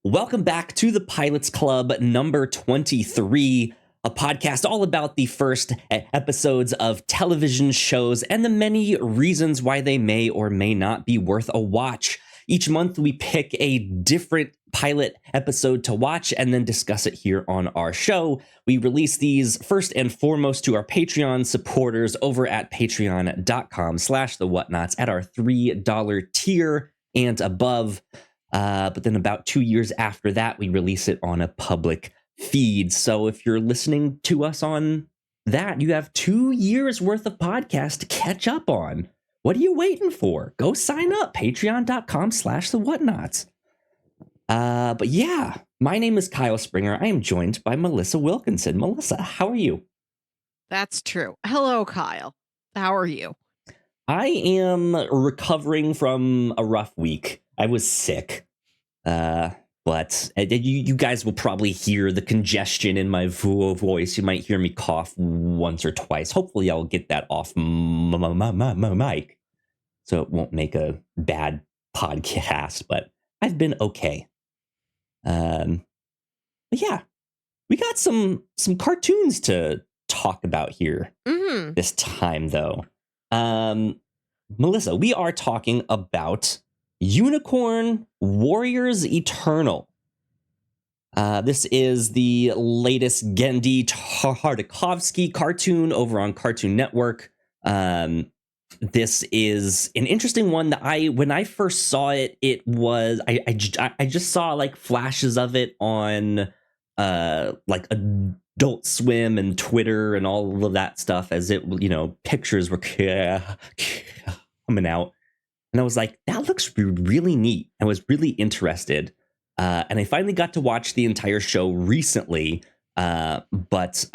Welcome back to the Pilots Club number 23, a podcast all about the first episodes of television shows and the many reasons why they may or may not be worth a watch. Each month we pick a different pilot episode to watch and then discuss it here on our show. We release these first and foremost to our Patreon supporters over at patreon.com/the Whatnauts at our $3 tier and above. But then about 2 years after that, we release it on a public feed. So if you're listening to us on that, you have 2 years worth of podcast to catch up on. What are you waiting for? Go sign up, patreon.com/the Whatnauts. But yeah, my name is Kyle Springer. I am joined by Melissa Wilkinson. Melissa, how are you? That's true. Hello, Kyle. How are you? I am recovering from a rough week. I was sick. But you guys will probably hear the congestion in my voice. You might hear me cough once or twice. Hopefully I'll get that off my mic so it won't make a bad podcast, but I've been okay. But yeah, we got some cartoons to talk about here this time, though. Melissa, we are talking about Unicorn Warriors Eternal. This is the latest Genndy Tartakovsky cartoon over on Cartoon Network. This is an interesting one that when I first saw it, it was I just saw like flashes of it on like Adult Swim and Twitter and all of that stuff as it, pictures were coming out. And I was like, that looks really neat. I was really interested. And I finally got to watch the entire show recently. But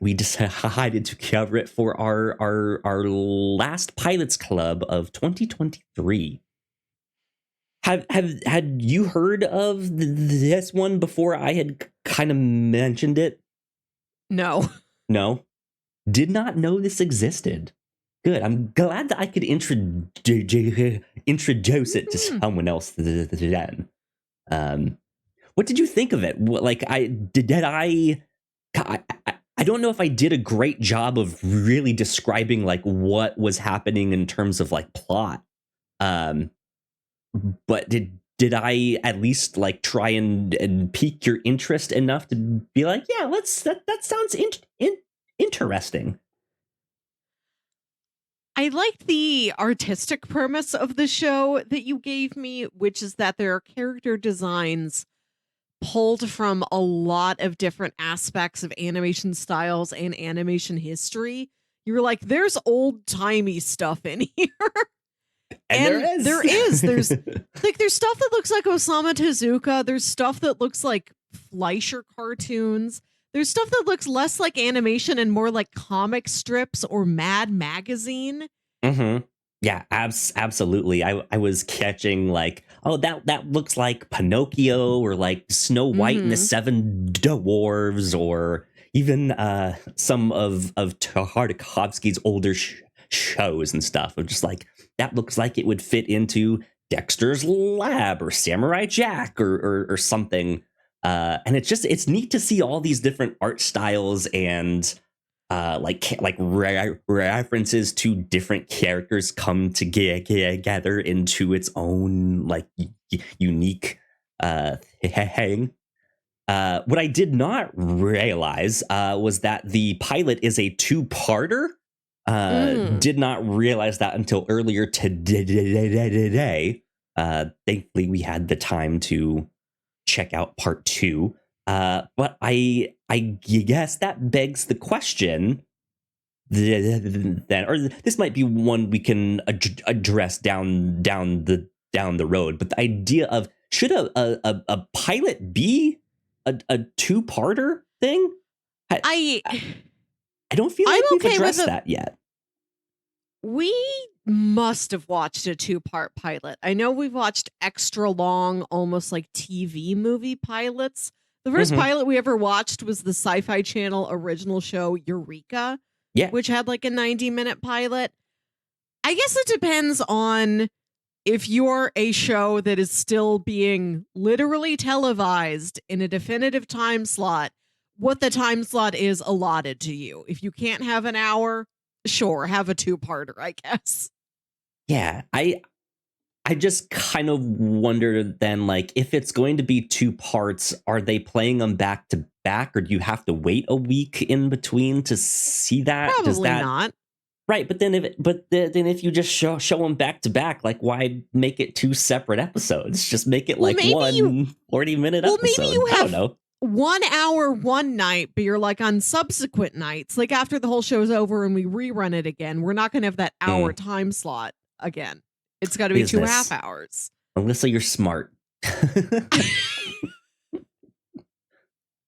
we decided to cover it for our last Pilots Club of 2023. Had you heard of this one before I had kind of mentioned it? No. No? Did not know this existed. Good. I'm glad that I could introduce it to someone else then. What did you think of it? Like, I don't know if I did a great job of really describing like what was happening in terms of like plot. But did I at least like try and pique your interest enough to be like, yeah, that sounds interesting. I like the artistic premise of the show that you gave me, which is that there are character designs pulled from a lot of different aspects of animation styles and animation history. You were like, there's old-timey stuff in here. And there is. There's stuff that looks like Osamu Tezuka. There's stuff that looks like Fleischer cartoons. There's stuff that looks less like animation and more like comic strips or Mad Magazine. Mm-hmm. Yeah, absolutely. I was catching like, oh, that looks like Pinocchio or like Snow White and the Seven Dwarves, or even some of Tartakovsky's older shows and stuff. I'm just like, that looks like it would fit into Dexter's Lab or Samurai Jack or something. And it's neat to see all these different art styles and references to different characters come together into its own like unique thing. What I did not realize was that the pilot is a two-parter. Did not realize that until earlier today. Thankfully, we had the time to check out part 2. But I guess that begs the question then, or this might be one we can address down the road. But the idea of, should a pilot be a two-parter thing? I don't feel like we've addressed that yet. We must have watched a 2-part pilot. I know we've watched extra long, almost like TV movie pilots. The first pilot we ever watched was the Sci-Fi Channel original show Eureka, which had like a 90-minute pilot. I guess it depends on if you're a show that is still being literally televised in a definitive time slot, what the time slot is allotted to you. If you can't have an hour, sure, have a 2-parter, I guess. Yeah, I just kind of wonder then, like, if it's going to be 2 parts, are they playing them back to back, or do you have to wait a week in between to see that? Probably not. Right, but then if you just show them back to back, like, why make it 2 separate episodes? Just make it like one 40-minute episode. Maybe you have I don't know. 1 hour one night, but you're like on subsequent nights, like after the whole show's over and we rerun it again, we're not going to have that hour time slot again. It's got to be Business. 2.5 hours. Alyssa, you're smart.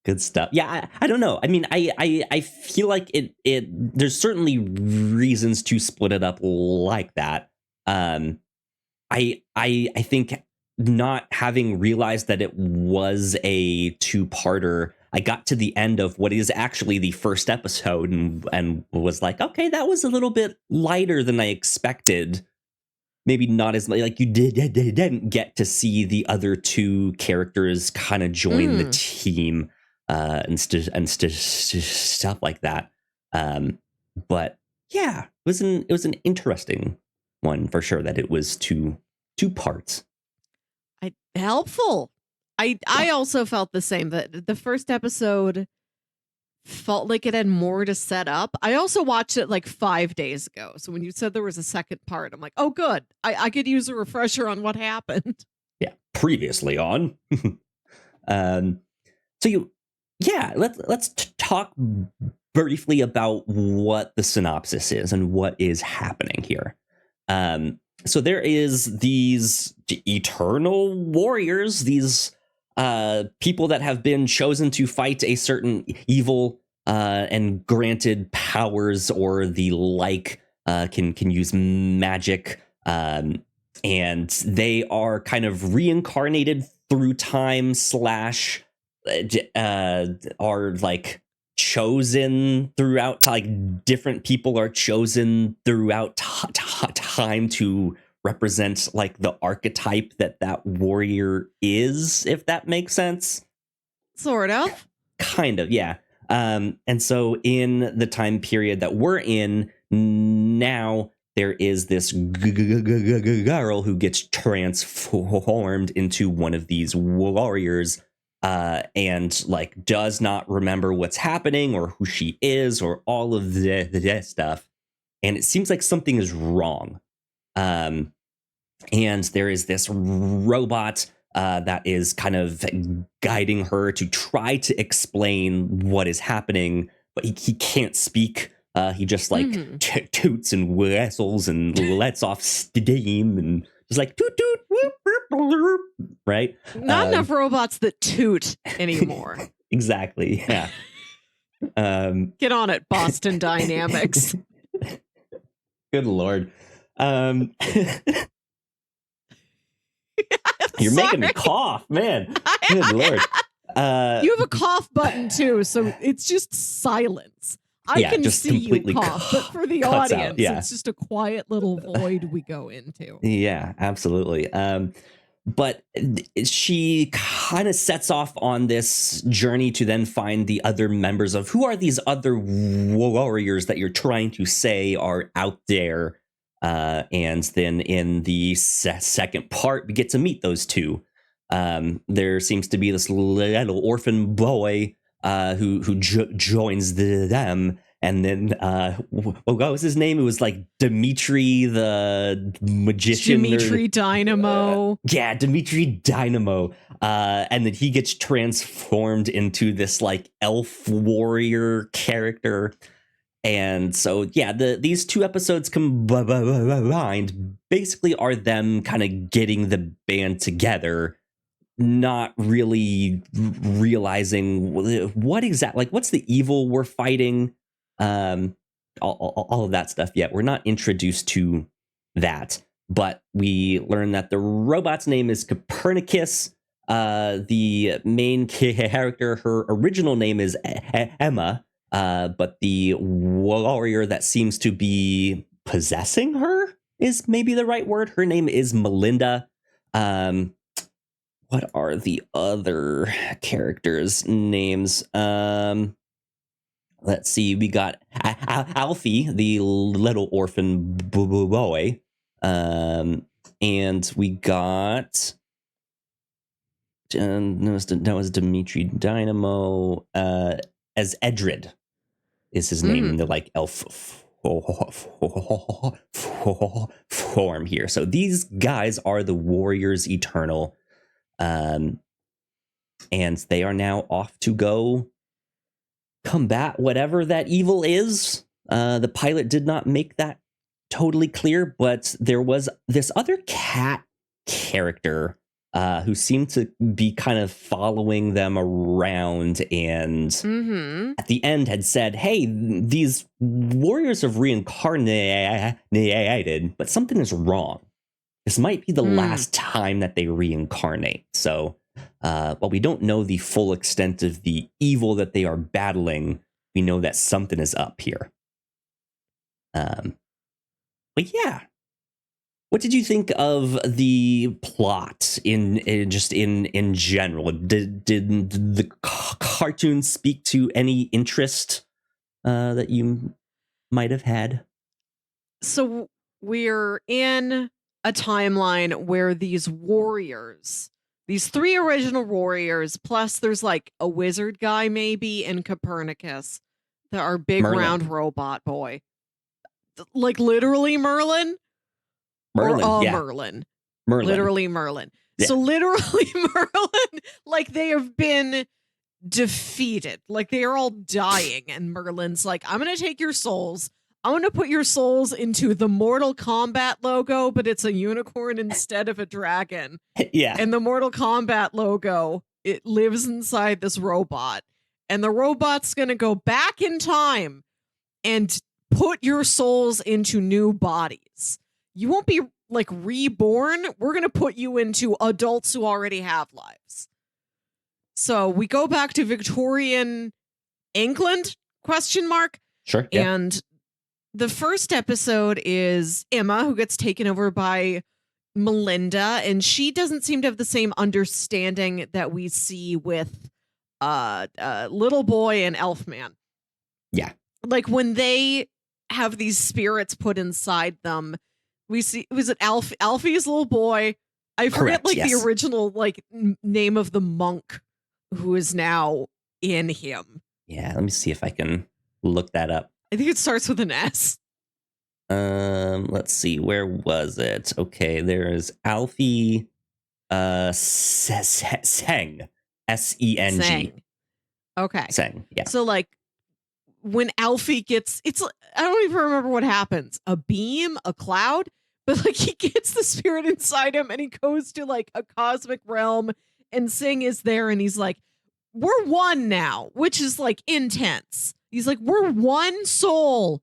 Good stuff. Yeah, I don't know. I mean, I feel like it there's certainly reasons to split it up like that. I think not having realized that it was a 2-parter, I got to the end of what is actually the first episode and was like, okay, that was a little bit lighter than I expected. Maybe not as much, like you didn't get to see the other 2 characters kind of join the team and stuff like that. But yeah, it was an interesting one for sure that it was two parts. Helpful. I also felt the same, that the first episode felt like it had more to set up. I also watched it like 5 days ago. So when you said there was a second part, I'm like, oh, good. I could use a refresher on what happened. Yeah. Previously on. Let's talk briefly about what the synopsis is and what is happening here. So there is these eternal warriors, these people that have been chosen to fight a certain evil and granted powers or the like, can use magic, and they are kind of reincarnated through time / are like chosen throughout, like different people are chosen throughout time to represent like the archetype that warrior is, if that makes sense. Sort of. Kind of, yeah. And so in the time period that we're in now, there is this girl who gets transformed into one of these warriors, and like does not remember what's happening or who she is or all of the stuff. And it seems like something is wrong. And there is this robot that is kind of guiding her to try to explain what is happening, but he can't speak. He just like toots and whistles and lets off steam and just like toot toot whoop, whoop, whoop, right? Not enough robots that toot anymore. Exactly. Yeah. Get on it, Boston Dynamics. Good Lord. You're making me cough, man. Good Lord. You have a cough button too, so it's just silence. I can just see you cough, but for the audience, it's just a quiet little void we go into. Yeah, absolutely. But she kind of sets off on this journey to then find the other members of who are these other warriors that you're trying to say are out there. And then in the second part, we get to meet those 2. There seems to be this little orphan boy who joins them. And then, what was his name? It was like Dimitri the magician. Dimitri Dynamo. Yeah, Dimitri Dynamo. And then he gets transformed into this like elf warrior character. And so, yeah, these 2 episodes combined basically are them kind of getting the band together, not really realizing what exactly, like, what's the evil we're fighting, all of that stuff yet. We're not introduced to that, but we learn that the robot's name is Copernicus. The main character, her original name is Emma. But the warrior that seems to be possessing her is maybe the right word. Her name is Melinda. What are the other characters' names? Let's see. We got Alfie, the little orphan boy. And we got... that was Dimitri Dynamo. As Edred is his name in the like elf form here. So these guys are the Warriors Eternal. And they are now off to go combat whatever that evil is. The pilot did not make that totally clear, but there was this other cat character who seemed to be kind of following them around and at the end had said, hey, these warriors have reincarnated, but something is wrong. This might be the last time that they reincarnate. So while we don't know the full extent of the evil that they are battling, we know that something is up here. But yeah. What did you think of the plot in general? Did the cartoon speak to any interest that you might have had? So we're in a timeline where these warriors, these 3 original warriors, plus there's like a wizard guy maybe and Copernicus, that are big Merlin. round robot boy. Like literally Merlin? Merlin, yeah. Merlin. Merlin. Literally Merlin. Yeah. So literally Merlin, like they have been defeated. Like they are all dying. And Merlin's like, I'm going to take your souls. I'm going to put your souls into the Mortal Kombat logo, but it's a unicorn instead of a dragon. Yeah. And the Mortal Kombat logo, it lives inside this robot. And the robot's going to go back in time and put your souls into new bodies. You won't be like reborn. We're going to put you into adults who already have lives. So we go back to Victorian England, ? Sure. Yeah. And the first episode is Emma, who gets taken over by Melinda, and she doesn't seem to have the same understanding that we see with Little Boy and Elfman. Yeah. Like when they have these spirits put inside them, we see, was it Alfie's little boy? I forget. Correct, the original name of the monk who is now in him. Yeah, let me see if I can look that up. I think it starts with an S. Let's see, where was it? Okay, there is Alfie Seng. S-E-N-G. Okay. Seng, yeah. So when Alfie gets, I don't even remember what happens. A beam, a cloud, but he gets the spirit inside him and he goes to a cosmic realm and Sing is there and he's like, we're one now, which is intense. He's like, we're one soul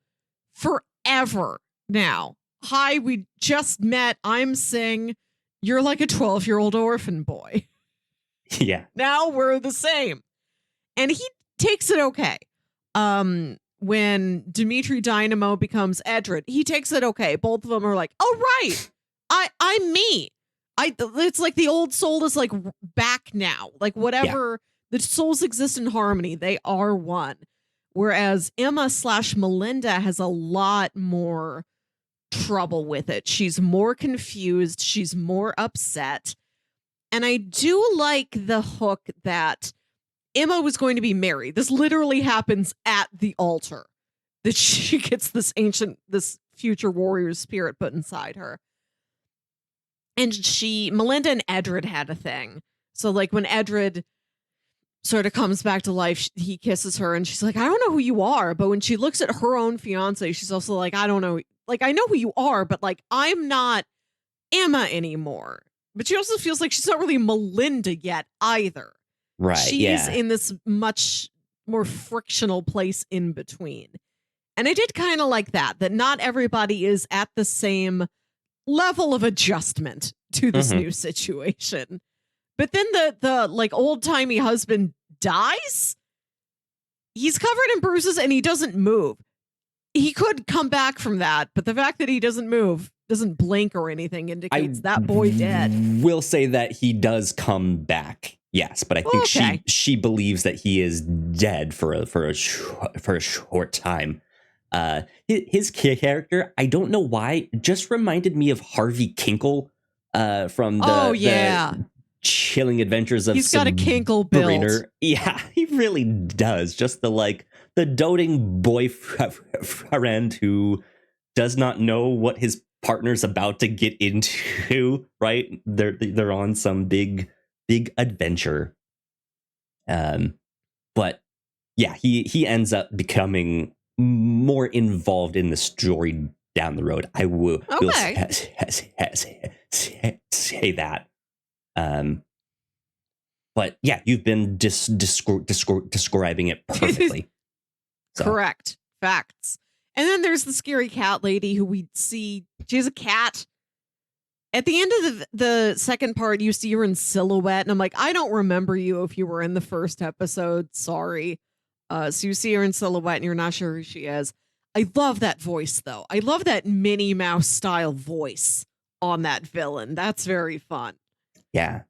forever now. Hi, we just met. I'm Sing. You're like a 12-year-old orphan boy. Yeah. Now we're the same. And he takes it okay. When Dimitri Dynamo becomes Edred, he takes it okay. Both of them are like, oh, right. I'm me. It's like the old soul is back now. Whatever. The souls exist in harmony. They are one. Whereas Emma/Melinda has a lot more trouble with it. She's more confused. She's more upset. And I do like the hook that Emma was going to be married. This literally happens at the altar. That she gets this future warrior spirit put inside her. And Melinda and Edred had a thing. So when Edred sort of comes back to life, he kisses her and she's like, I don't know who you are. But when she looks at her own fiance, she's also like, I don't know. I know who you are, but I'm not Emma anymore. But she also feels like she's not really Melinda yet either. Right. She's in this much more frictional place in between. And I did kind of like that not everybody is at the same level of adjustment to this new situation. But then the old-timey husband dies. He's covered in bruises and he doesn't move. He could come back from that, but the fact that he doesn't move doesn't blink or anything indicates I that boy dead. will say that he does come back. Yes, but I think Okay. she believes that he is dead for a short time. His character, I don't know why, just reminded me of Harvey Kinkle from Yeah. the Chilling Adventures of He's got a Kinkle Sabrina. build. Yeah, he really does. Just the doting boyfriend who does not know what his partner's about to get into. Right? They're on some big adventure. But yeah, he ends up becoming more involved in the story down the road. I will Okay. say that. But yeah, you've been describing it perfectly. So. Correct. Facts. And then there's the scary cat lady who we see. She's a cat. At the end of the second part, you see her in silhouette, and I'm like, I don't remember you if you were in the first episode. Sorry. So you see her in silhouette, and you're not sure who she is. I love that voice, though. I love that Minnie Mouse style voice on that villain. That's very fun. Yeah.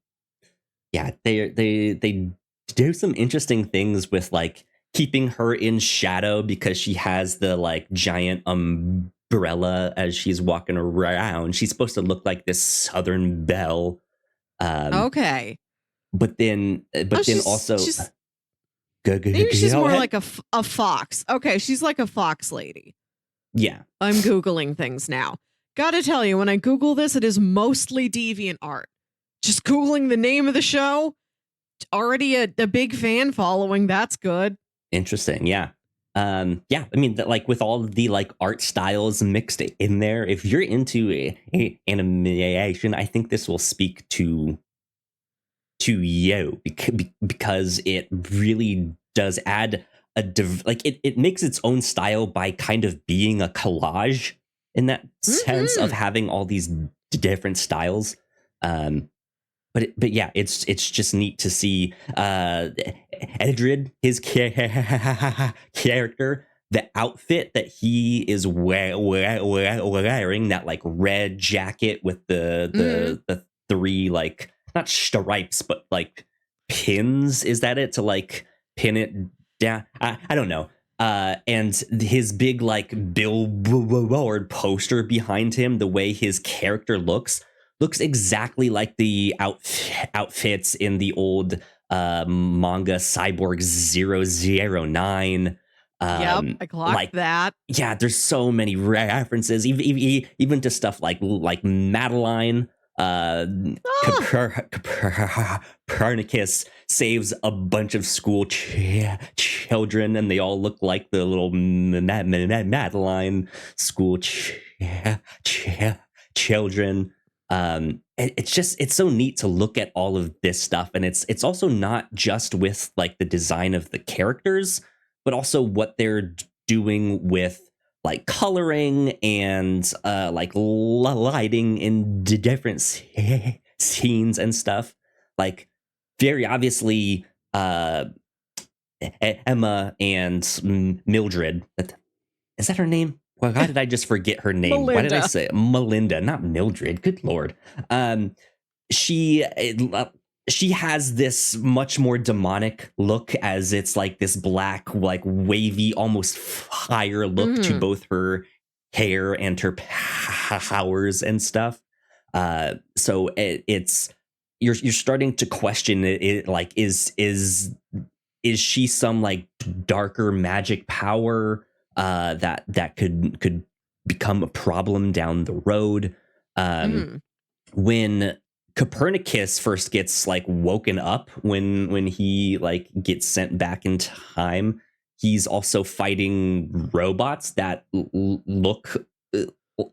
They do some interesting things with like keeping her in shadow because she has the like giant umbrella as she's walking around. She's supposed to look like this Southern belle. Okay. But then also maybe she's more like a fox. Okay, she's like a fox lady. Yeah. I'm Googling things now. Gotta tell you, when I Google this, it is mostly deviant art. Just Googling the name of the show, already a big fan following. That's good. Interesting. Yeah. Yeah. I mean, like with all the like art styles mixed in there, if you're into animation, I think this will speak to you because it really does add it makes its own style by kind of being a collage in that sense of having all these different styles. But yeah, it's just neat to see Edred, his character, the outfit that he is wearing, that like red jacket with the three like not stripes but like pins. Is that it to like pin it down? I don't know. And his big like billboard poster behind him, the way his character looks exactly like the outfits in the old manga Cyborg 009. Yep, I clocked that. Yeah, there's so many references, even to stuff like Madeline. Copernicus saves a bunch of school children, and they all look like the little Madeline school children. It's so neat to look at all of this stuff, and it's also not just with like the design of the characters, but also what they're doing with like coloring and like lighting in different scenes and stuff. Like very obviously Emma and Mildred, is that her name? Why did I just forget her name? Melinda. Why did I say Melinda, not Mildred? Good Lord. She has this much more demonic look, as it's like this black, like wavy, almost fire look to both her hair and her powers and stuff. So it's you're starting to question it like is she some like darker magic power that could become a problem down the road. When Copernicus first gets like woken up, when he like gets sent back in time, he's also fighting robots that look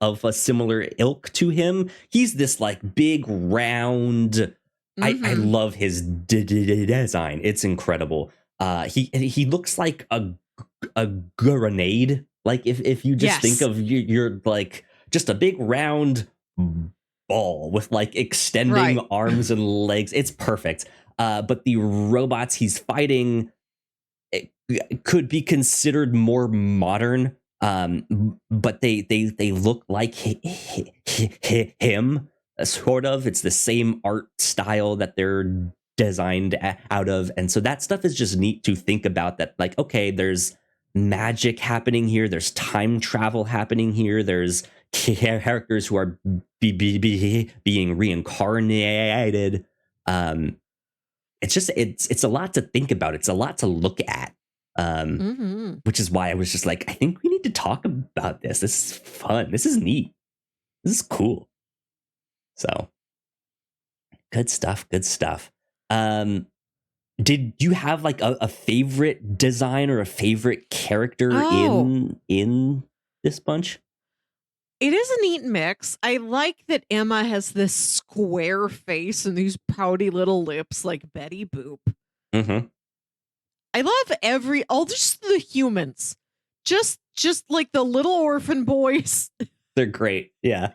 of a similar ilk to him. He's this like big round. I love his design. It's incredible. He looks like a grenade. Like if you just think of you're like just a big round ball with like extending arms and legs. It's perfect. But the robots he's fighting could be considered more modern. But they look like him, sort of. It's the same art style that they're designed out of, and so that stuff is just neat to think about. That like, okay, there's magic happening here, there's time travel happening here, there's characters who are being reincarnated. It's a lot to think about. It's a lot to look at. Which is why I was just like, I think we need to talk about this. This is fun. This is neat. This is cool. So good stuff. Good stuff. Did you have like a favorite design or a favorite character in this bunch? It is a neat mix. I like that Emma has this square face and these pouty little lips like Betty Boop. Mm-hmm. I love all just the humans. Just like the little orphan boys. They're great. Yeah.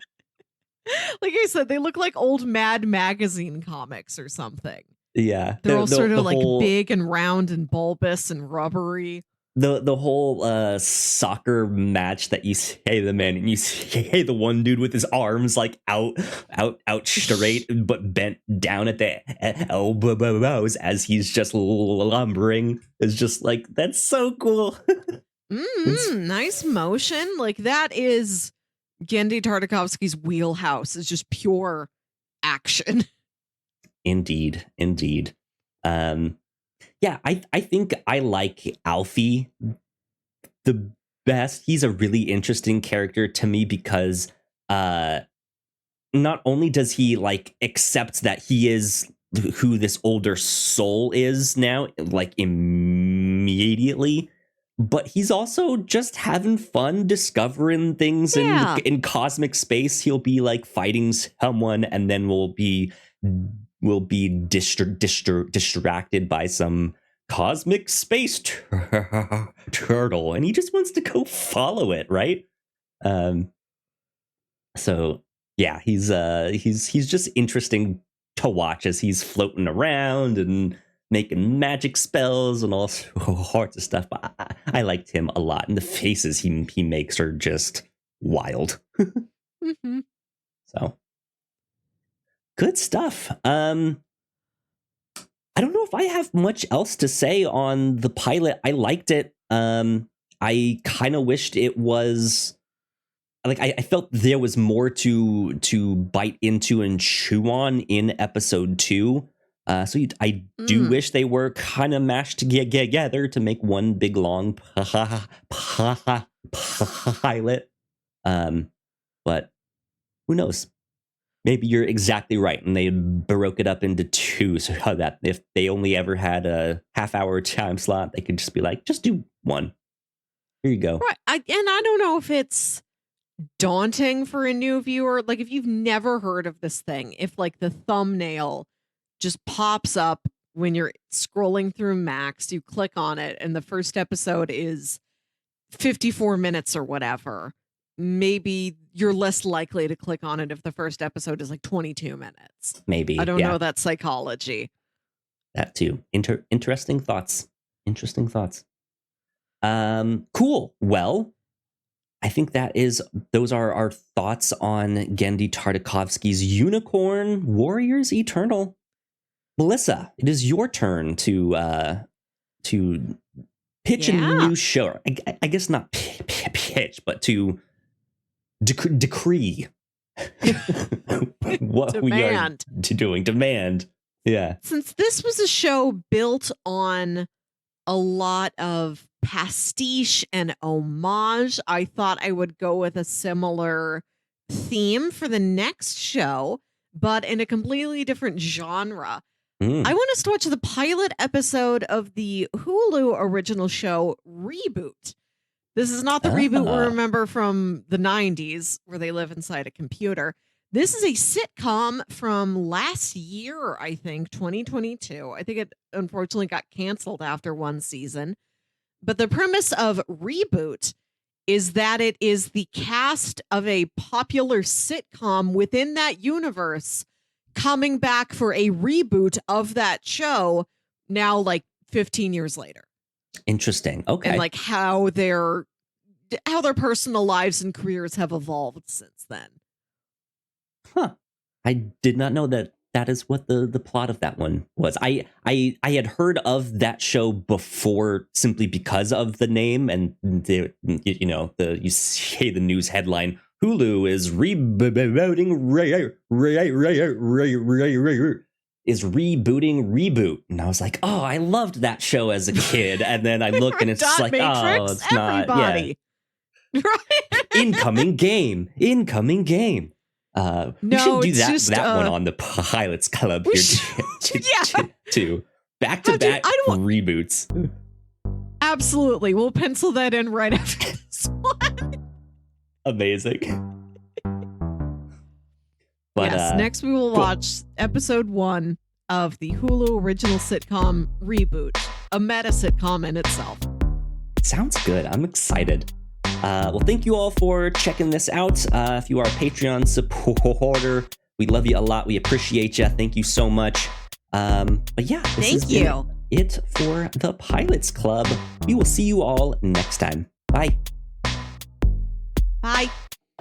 Like I said, they look like old Mad Magazine comics or something. Yeah. They're all sort of like big and round and bulbous and rubbery. The whole soccer match that you say them in, and you see the one dude with his arms like out straight but bent down at the elbows as he's just lumbering, is just like, that's so cool. Nice motion. Like that is Genndy Tartakovsky's wheelhouse. Is just pure action. Indeed. Yeah, I think I like Alfie the best. He's a really interesting character to me because not only does he like accept that he is who this older soul is now, like immediately, but he's also just having fun discovering things in cosmic space. He'll be like fighting someone and then will be distracted by some cosmic space turtle, and he just wants to go follow it, right? So yeah, he's just interesting to watch as he's floating around and making magic spells and all sorts of stuff. But I liked him a lot, and the faces he makes are just wild. Mm-hmm. So good stuff. I don't know if I have much else to say on the pilot. I liked it. I kind of wished it was like, I felt there was more to bite into and chew on in episode 2. So I do wish they were kind of mashed together to make one big long pilot. But who knows? Maybe you're exactly right, and they broke it up into 2 so that if they only ever had a half-hour time slot, they could just be like, just do 1. Here you go. Right. I don't know if it's daunting for a new viewer. Like, if you've never heard of this thing, if like the thumbnail just pops up when you're scrolling through Max, you click on it, and the first episode is 54 minutes or whatever. Maybe you're less likely to click on it if the first episode is like 22 minutes. Maybe. I don't know that psychology. That too. Interesting thoughts. Cool. Well, I think those are our thoughts on Genndy Tartakovsky's Unicorn Warriors Eternal. Melissa, it is your turn to pitch a new show. I guess not pitch, but to decree what we are doing. Demand. Yeah. Since this was a show built on a lot of pastiche and homage, I thought I would go with a similar theme for the next show, but in a completely different genre. I want us to watch the pilot episode of the Hulu original show Reboot. This is not the reboot we remember from the 90s where they live inside a computer. This is a sitcom from last year, I think, 2022. I think it unfortunately got canceled after one season. But the premise of Reboot is that it is the cast of a popular sitcom within that universe coming back for a reboot of that show now, like 15 years later. Interesting. Okay. And like how they're how their personal lives and careers have evolved since then. Huh. I did not know that is what the plot of that one was. I had heard of that show before simply because of the name and you see the news headline, Hulu is rebooting Reboot. And I was like, oh, I loved that show as a kid. And then I look and it's just like, Matrix, oh, it's everybody. not. Yeah. Incoming game. We should do that one on the Pilots Club here too. Back-to-back reboots. Absolutely. We'll pencil that in right after this one. Amazing. But, yes, next we will watch episode 1 of the Hulu original sitcom Reboot, a meta sitcom in itself. Sounds good. I'm excited. Well, thank you all for checking this out. If you are a Patreon supporter, we love you a lot. We appreciate you. Thank you so much. But yeah, this is it for the Pilots Club. We will see you all next time. Bye.